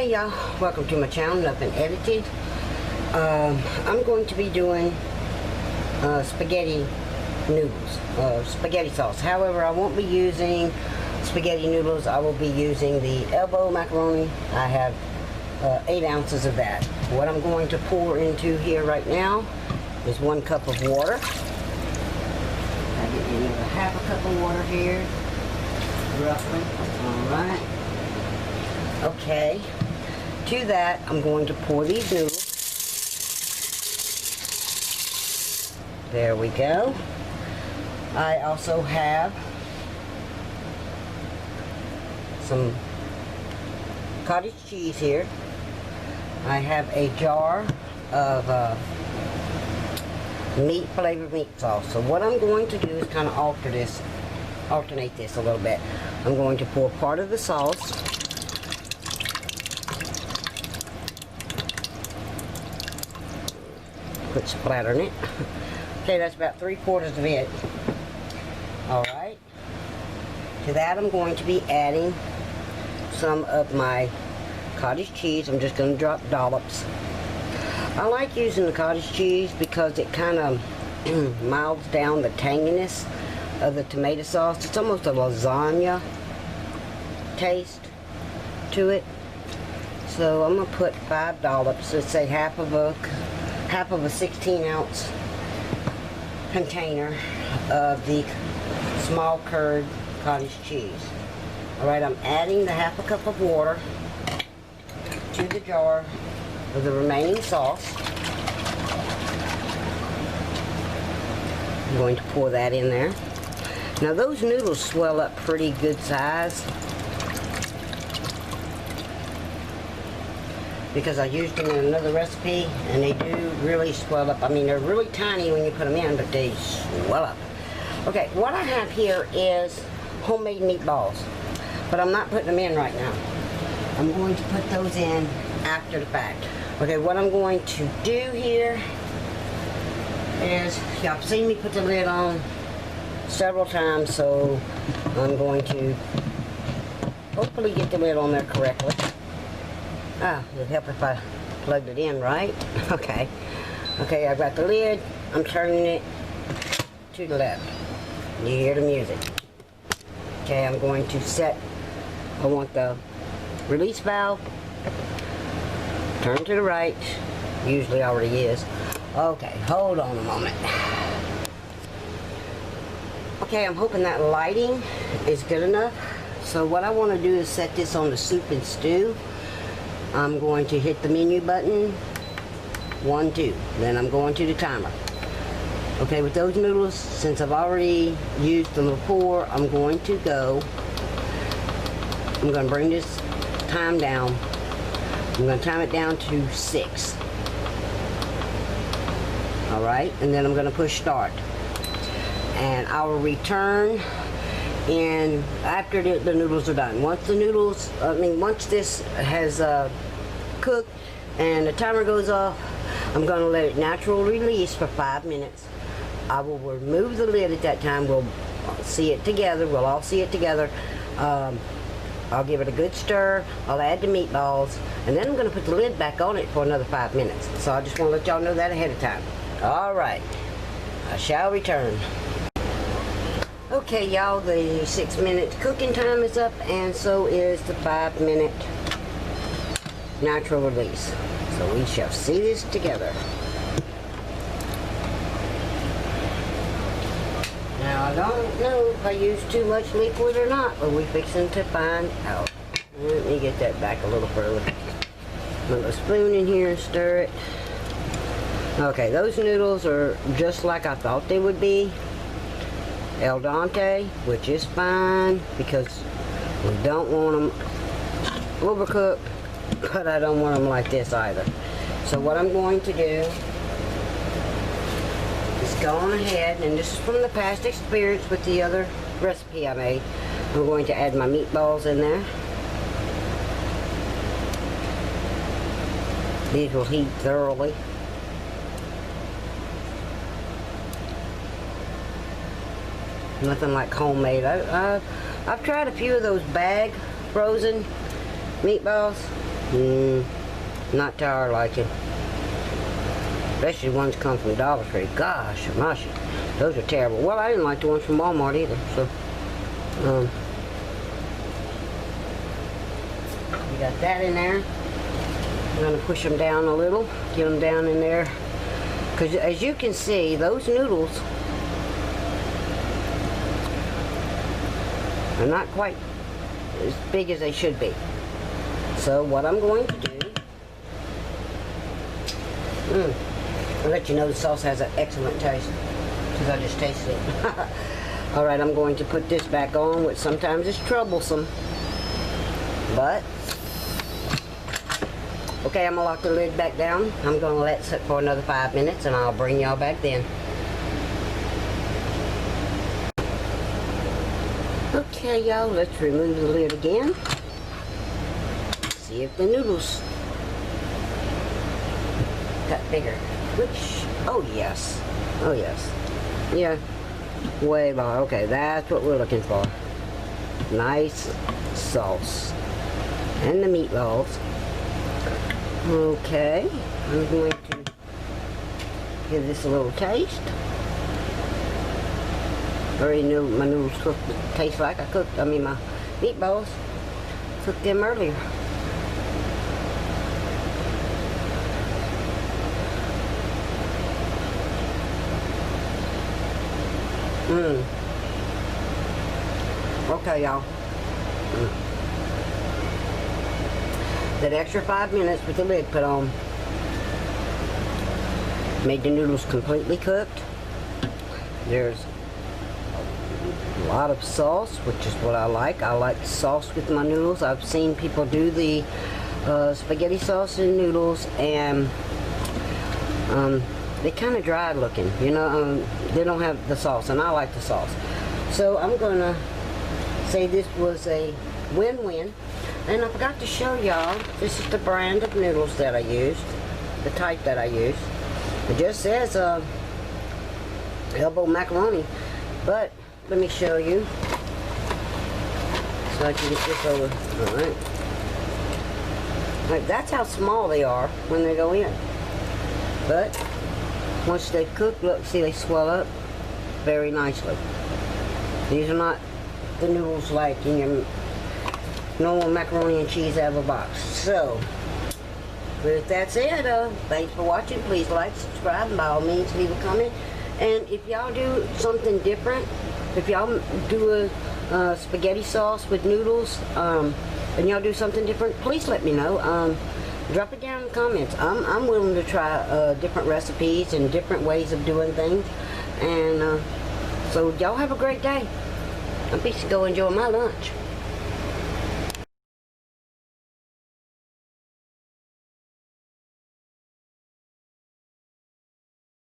Hey y'all, welcome to my channel, Nothing Edited. I'm going to be doing spaghetti noodles, spaghetti sauce. However, I won't be using spaghetti noodles. I will be using the elbow macaroni. I have 8 ounces of that. What I'm going to pour into here right now is 1 cup of water. I get in a half a cup of water here, roughly. Alright. Okay. To that, I'm going to pour these noodles. There we go. I also have some cottage cheese here. I have a jar of flavored meat sauce. So what I'm going to do is kind of alternate this a little bit. I'm going to pour part of the sauce. Quit splattering it. Okay, that's about 3/4 of it. Alright. To that I'm going to be adding some of my cottage cheese. I'm just going to drop dollops. I like using the cottage cheese because it kind of miles down the tanginess of the tomato sauce. It's almost a lasagna taste to it. So I'm going to put 5 dollops. Let's say half of a 16-ounce container of the small curd cottage cheese. Alright, I'm adding the half a cup of water to the jar with the remaining sauce. I'm going to pour that in there. Now those noodles swell up pretty good size because I used them in another recipe and they do really swell up. I mean, they're really tiny when you put them in, but they swell up. Okay, what I have here is homemade meatballs, but I'm not putting them in right now. I'm going to put those in after the fact. Okay, what I'm going to do here is, y'all have seen me put the lid on several times, so I'm going to hopefully get the lid on there correctly. It'd help if I plugged it in, right? Okay. Okay, I've got the lid. I'm turning it to the left. You hear the music. Okay, I'm going to set, I want the release valve, turn to the right, usually already is. Okay, hold on a moment. Okay, I'm hoping that lighting is good enough. So what I want to do is set this on the soup and stew. I'm going to hit the menu button, 1, 2, then I'm going to the timer. Okay, with those noodles, since I've already used them before, I'm going to bring this time down. I'm going to time it down to 6. Alright, and then I'm going to push start. And I will return after the noodles are done. Once this has cooked and the timer goes off, I'm going to let it naturally release for 5 minutes. I will remove the lid at that time. We'll see it together. We'll all see it together. I'll give it a good stir. I'll add the meatballs, and then I'm going to put the lid back on it for another 5 minutes. So I just want to let y'all know that ahead of time. Alright, I shall return. Okay, y'all, the 6-minute cooking time is up, and so is the 5-minute natural release. So we shall see this together. Now, I don't know if I use too much liquid or not, but we're fixing to find out. Let me get that back a little further. Put a spoon in here and stir it. Okay, those noodles are just like I thought they would be. El dente, which is fine because we don't want them overcooked, but I don't want them like this either. So what I'm going to do is go on ahead, and this is from the past experience with the other recipe I made. I'm going to add my meatballs in there. These will heat thoroughly. Nothing like homemade. I've tried a few of those bag frozen meatballs. Not to our liking. Especially the ones come from Dollar Tree. Gosh, mushy. Those are terrible. Well, I didn't like the ones from Walmart either. So, we got that in there. I'm going to push them down a little. Get them down in there. Because as you can see, those noodles are not quite as big as they should be. So what I'm going to do, I'll let you know the sauce has an excellent taste, because I just tasted it. Alright, I'm going to put this back on, which sometimes is troublesome. But, okay, I'm going to lock the lid back down. I'm going to let it sit for another 5 minutes, and I'll bring y'all back then. Okay, y'all, let's remove the lid again. See if the noodles got bigger. Which, oh yes. Oh yes. Yeah, way better. Okay, that's what we're looking for. Nice sauce. And the meatballs. Okay, I'm going to give this a little taste. I already knew my noodles cooked taste like my meatballs cooked them earlier. Okay, y'all. That extra 5 minutes with the lid put on made the noodles completely cooked. There's a lot of sauce, which is what I like. I like sauce with my noodles. I've seen people do the spaghetti sauce and noodles, and they kind of dry looking, you know. They don't have the sauce, and I like the sauce. So I'm gonna say this was a win-win. And I forgot to show y'all, this is the brand of noodles that I used, the type that I used. It just says elbow macaroni, but let me show you so I can get this over. Alright. Right, that's how small they are when they go in. But once they cook, look, see, they swell up very nicely. These are not the noodles like in your normal macaroni and cheese out of a box. So, with that said, thanks for watching. Please like, subscribe, and by all means leave a comment. And if y'all do something different, if y'all do a spaghetti sauce with noodles, and y'all do something different, please let me know. Drop it down in the comments. I'm willing to try different recipes and different ways of doing things. And so y'all have a great day. I'm fixing to go enjoy my lunch.